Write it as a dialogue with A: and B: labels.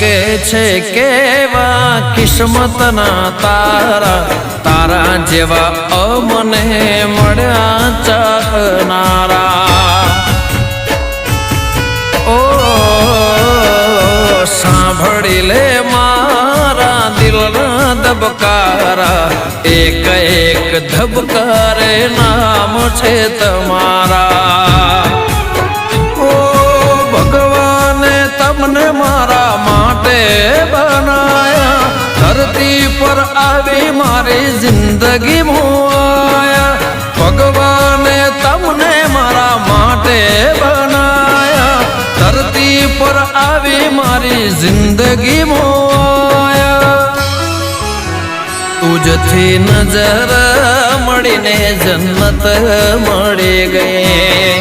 A: કે છે કેવા કિસ્મતના તારા, તારા જેવા અમને મળ્યા ચાહનારા। ઓ સાંભળી લે મારા દિલના ધબકારા, એક એક ધબકારે નામ છે તમારા। ઓ ભગવાને તમને મારા માટે બનાયા, ધરતી પર આવી મારી જિંદગી મુઆયા। ભગવાને તમને મારા માટે બનાયા, ધરતી પર આવી મારી જિંદગી મુઆયા। તુજથી નજર મળીને જન્નત મળી ગઈ।